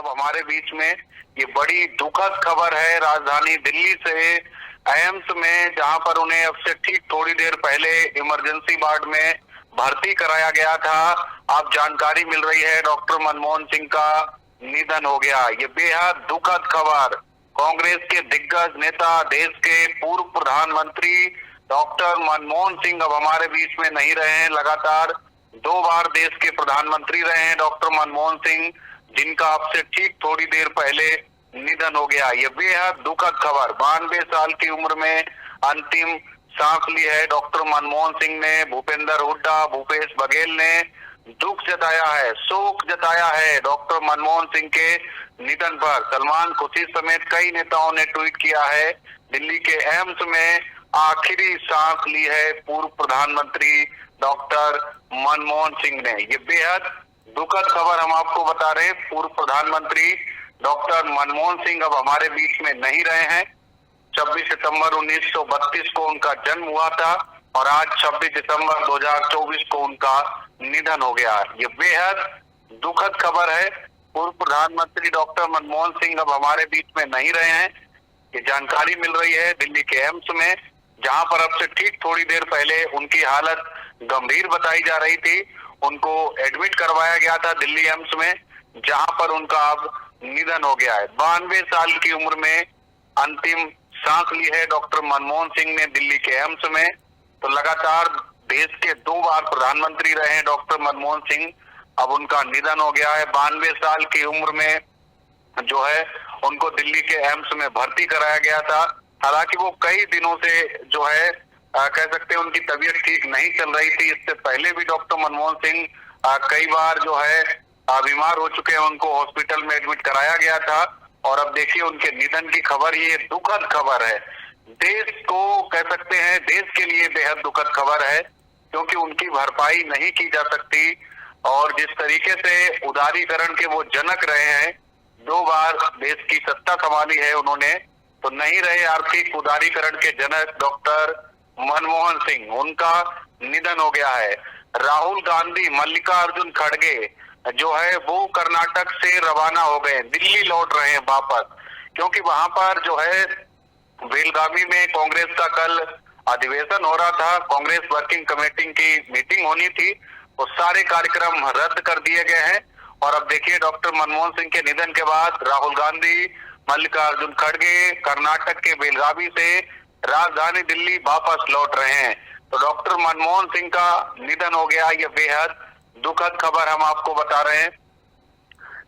अब हमारे बीच में। ये बड़ी दुखद खबर है राजधानी दिल्ली से, एम्स में, जहां पर उन्हें अब से ठीक थोड़ी देर पहले इमरजेंसी वार्ड में भर्ती कराया गया था। अब जानकारी मिल रही है डॉक्टर मनमोहन सिंह का निधन हो गया। ये बेहद दुखद खबर। कांग्रेस के दिग्गज नेता, देश के पूर्व प्रधानमंत्री डॉक्टर मनमोहन सिंह अब हमारे बीच में नहीं रहे हैं। लगातार 2 बार देश के प्रधानमंत्री रहे हैं डॉक्टर मनमोहन सिंह, जिनका अब से ठीक थोड़ी देर पहले निधन हो गया। ये बेहद दुखद खबर। 92 साल की उम्र में अंतिम सांस ली है डॉक्टर मनमोहन सिंह ने। भूपेंद्र हुड्डा, भूपेश बघेल ने दुख जताया है, शोक जताया है डॉक्टर मनमोहन सिंह के निधन पर। सलमान खुर्शीद समेत कई नेताओं ने ट्वीट किया है। दिल्ली के एम्स में आखिरी सांस ली है पूर्व प्रधानमंत्री डॉक्टर मनमोहन सिंह ने। ये बेहद दुखद खबर हम आपको बता रहे हैं। पूर्व प्रधानमंत्री डॉक्टर मनमोहन सिंह अब हमारे बीच में नहीं रहे हैं। 26 सितंबर 1932 को उनका जन्म हुआ था और आज 26 दिसंबर 2024 को उनका निधन हो गया। ये बेहद दुखद खबर है। पूर्व प्रधानमंत्री डॉक्टर मनमोहन सिंह अब हमारे बीच में नहीं रहे हैं। ये जानकारी मिल रही है दिल्ली के एम्स में, जहां पर अब से ठीक थोड़ी देर पहले उनकी हालत गंभीर बताई जा रही थी। उनको एडमिट करवाया गया था दिल्ली एम्स में, जहां पर उनका अब निधन हो गया है। 92 साल की उम्र में अंतिम सांस ली है डॉक्टर मनमोहन सिंह ने दिल्ली के एम्स में। तो लगातार देश के 2 बार प्रधानमंत्री रहे हैं डॉक्टर मनमोहन सिंह, अब उनका निधन हो गया है। 92 साल की उम्र में जो है उनको दिल्ली के एम्स में भर्ती कराया गया था। हालांकि वो कई दिनों से जो है कह सकते हैं उनकी तबीयत ठीक नहीं चल रही थी। इससे पहले भी डॉक्टर मनमोहन सिंह कई बार जो है बीमार हो चुके हैं, उनको हॉस्पिटल में एडमिट कराया गया था। और अब देखिए उनके निधन की खबर, ये दुखद खबर है। देश को कह सकते हैं, देश के लिए बेहद दुखद खबर है, क्योंकि उनकी भरपाई नहीं की जा सकती। और जिस तरीके से उदारीकरण के वो जनक रहे हैं, 2 बार देश की सत्ता संभाली है उन्होंने, तो नहीं रहे आर्थिक उदारीकरण के जनक डॉक्टर मनमोहन सिंह, उनका निधन हो गया है। राहुल गांधी, मल्लिकार्जुन खड़गे जो है वो कर्नाटक से रवाना हो गए, दिल्ली लौट रहे हैं वापस, क्योंकि वहां पर जो है बेलगावी में कांग्रेस का कल अधिवेशन हो रहा था। कांग्रेस वर्किंग कमेटी की मीटिंग होनी थी, वो सारे कार्यक्रम रद्द कर दिए गए हैं। और अब देखिए डॉक्टर मनमोहन सिंह के निधन के बाद राहुल गांधी, मल्लिकार्जुन खड़गे कर्नाटक के बेलगावी से राजधानी दिल्ली वापस लौट रहे हैं। तो डॉक्टर मनमोहन सिंह का निधन हो गया, ये बेहद दुखद खबर हम आपको बता रहे हैं।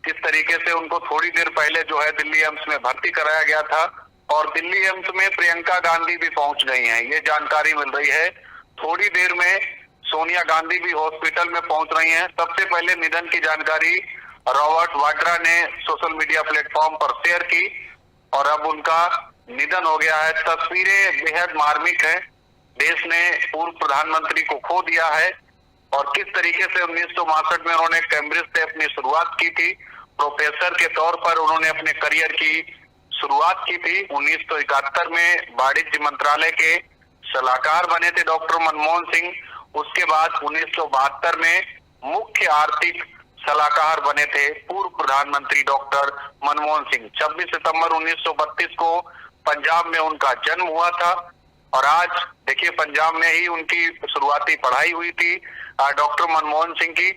किस तरीके से उनको थोड़ी देर पहले जो है दिल्ली एम्स में भर्ती कराया गया था और दिल्ली एम्स में प्रियंका गांधी भी पहुंच गई हैं, ये जानकारी मिल रही है। थोड़ी देर में सोनिया गांधी भी हॉस्पिटल में पहुंच रही हैं। सबसे पहले निधन की जानकारी रॉबर्ट वाड्रा ने सोशल मीडिया प्लेटफॉर्म पर शेयर की और अब उनका निधन हो गया है। तस्वीरें बेहद मार्मिक है। देश ने पूर्व प्रधानमंत्री को खो दिया है और किस तरीके से 1962 में उन्होंने कैम्ब्रिज से अपनी शुरुआत की थी। प्रोफेसर के तौर पर उन्होंने अपने करियर की शुरुआत की थी। 1971 में वाणिज्य मंत्रालय के सलाहकार बने थे डॉक्टर मनमोहन सिंह। उसके बाद 1972 में मुख्य आर्थिक सलाहकार बने थे पूर्व प्रधानमंत्री डॉक्टर मनमोहन सिंह। 26 सितंबर 1932 को पंजाब में उनका जन्म हुआ था और आज देखिए पंजाब में ही उनकी शुरुआती पढ़ाई हुई थी डॉक्टर मनमोहन सिंह की।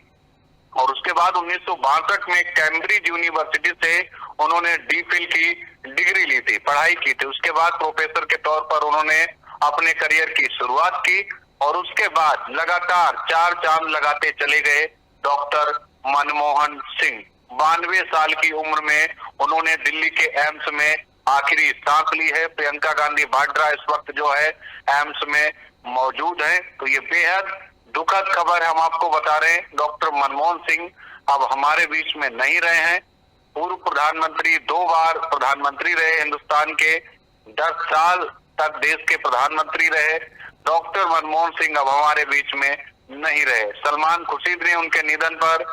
और उसके बाद 1962 में कैम्ब्रिज यूनिवर्सिटी से उन्होंने डीफिल की डिग्री ली थी, पढ़ाई की थी। उसके बाद प्रोफेसर के तौर पर उन्होंने अपने करियर की शुरुआत की और उसके बाद लगातार 4 चांद लगाते चले गए डॉक्टर मनमोहन सिंह। 92 साल की उम्र में उन्होंने दिल्ली के एम्स में आखिरी सांस ली है। प्रियंका गांधी वाड्रा इस वक्त जो है एम्स में मौजूद है। तो ये बेहद दुखद खबर हम आपको बता रहे हैं। डॉक्टर मनमोहन सिंह अब हमारे बीच में नहीं रहे हैं। पूर्व प्रधानमंत्री, 2 बार प्रधानमंत्री रहे हिंदुस्तान के, 10 साल तक देश के प्रधानमंत्री रहे डॉक्टर मनमोहन सिंह अब हमारे बीच में नहीं रहे। सलमान खुर्शीद ने उनके निधन पर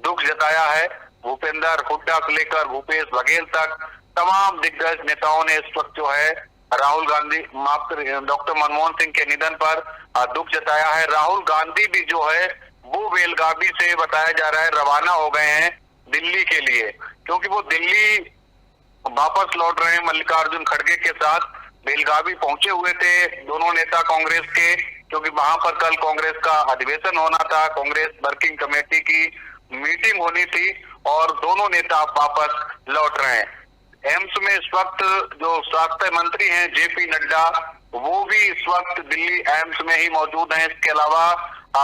दुख जताया है। भूपेंद्र हुड्डा से लेकर भूपेश बघेल तक तमाम दिग्गज नेताओं ने इस वक्त जो है राहुल गांधी डॉक्टर मनमोहन सिंह के निधन पर दुख जताया है। राहुल गांधी भी जो है वो बेलगावी से बताया जा रहा है रवाना हो गए हैं दिल्ली के लिए, क्योंकि वो दिल्ली वापस लौट रहे हैं मल्लिकार्जुन खड़गे के साथ। बेलगावी पहुंचे हुए थे दोनों नेता कांग्रेस के, क्योंकि वहां पर कल कांग्रेस का अधिवेशन होना था, कांग्रेस वर्किंग कमेटी की मीटिंग होनी थी और दोनों नेता वापस लौट रहे हैं। एम्स में इस वक्त जो स्वास्थ्य मंत्री हैं जेपी नड्डा, वो भी इस वक्त दिल्ली एम्स में ही मौजूद हैं। इसके अलावा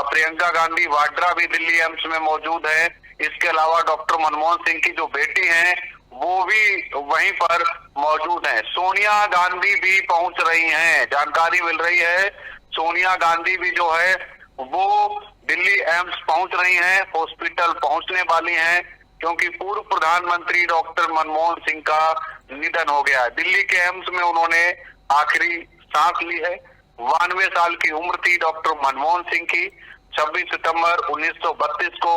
प्रियंका गांधी वाड्रा भी दिल्ली एम्स में मौजूद है। इसके अलावा डॉक्टर मनमोहन सिंह की जो बेटी हैं वो भी वहीं पर मौजूद हैं। सोनिया गांधी भी पहुंच रही हैं, जानकारी मिल रही है सोनिया गांधी भी जो है वो दिल्ली एम्स पहुंच रही हैं, हॉस्पिटल पहुंचने वाली हैं, क्योंकि पूर्व प्रधानमंत्री डॉक्टर मनमोहन सिंह का निधन हो गया है। दिल्ली के एम्स में उन्होंने आखिरी सांस ली है। 92 साल की उम्र थी डॉक्टर मनमोहन सिंह की। 26 सितंबर 1932 को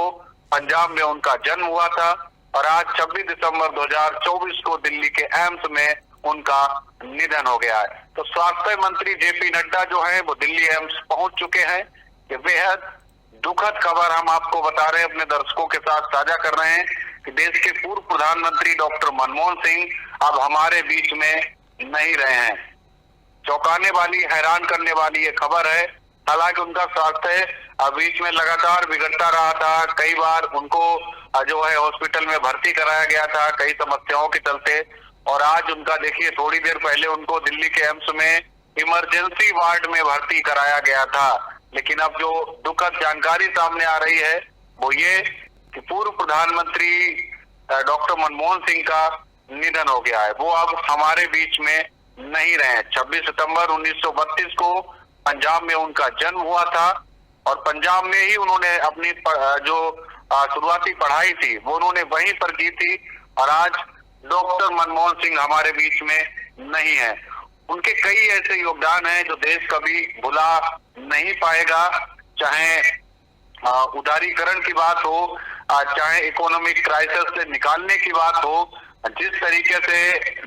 पंजाब में उनका जन्म हुआ था और आज 26 दिसंबर 2024 को दिल्ली के एम्स में उनका निधन हो गया है। तो स्वास्थ्य मंत्री जेपी नड्डा जो है वो दिल्ली एम्स पहुंच चुके हैं। ये बेहद दुखद खबर हम आपको बता रहे हैं, अपने दर्शकों के साथ साझा कर रहे हैं कि देश के पूर्व प्रधानमंत्री डॉक्टर मनमोहन सिंह अब हमारे बीच में नहीं रहे हैं। चौंकाने वाली, हैरान करने वाली ये खबर है। हालांकि उनका स्वास्थ्य बीच में लगातार बिगड़ता रहा था, कई बार उनको जो है हॉस्पिटल में भर्ती कराया गया था कई समस्याओं के चलते, और आज उनका देखिए थोड़ी देर पहले उनको दिल्ली के एम्स में इमरजेंसी वार्ड में भर्ती कराया गया था। लेकिन अब जो दुखद जानकारी सामने आ रही है वो ये कि पूर्व प्रधानमंत्री डॉक्टर मनमोहन सिंह का निधन हो गया है, वो अब हमारे बीच में नहीं रहे। 26 सितंबर 1932 को पंजाब में उनका जन्म हुआ था और पंजाब में ही उन्होंने अपनी जो शुरुआती पढ़ाई थी वो उन्होंने वहीं पर की थी। और आज डॉक्टर मनमोहन सिंह हमारे बीच में नहीं है। उनके कई ऐसे योगदान हैं जो देश कभी भुला नहीं पाएगा, चाहे उदारीकरण की बात हो, चाहे इकोनॉमिक क्राइसिस से निकालने की बात हो। जिस तरीके से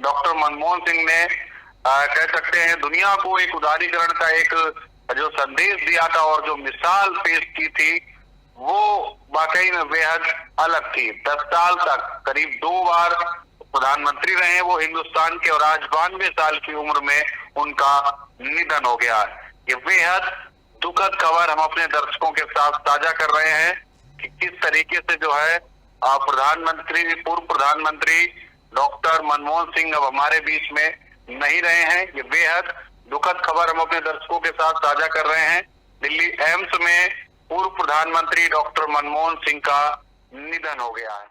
डॉक्टर मनमोहन सिंह ने कह सकते हैं दुनिया को एक उदारीकरण का एक जो संदेश दिया था और जो मिसाल पेश की थी वो वाकई में बेहद अलग थी। 10 साल तक करीब 2 बार प्रधानमंत्री रहे वो हिंदुस्तान के, और आज 92 साल की उम्र में उनका निधन हो गया। ये बेहद दुखद खबर हम अपने दर्शकों के साथ साझा कर रहे हैं कि किस तरीके से जो है पूर्व प्रधानमंत्री डॉक्टर मनमोहन सिंह अब हमारे बीच में नहीं रहे हैं। ये बेहद दुखद खबर हम अपने दर्शकों के साथ साझा कर रहे हैं। दिल्ली एम्स में पूर्व प्रधानमंत्री डॉक्टर मनमोहन सिंह का निधन हो गया है।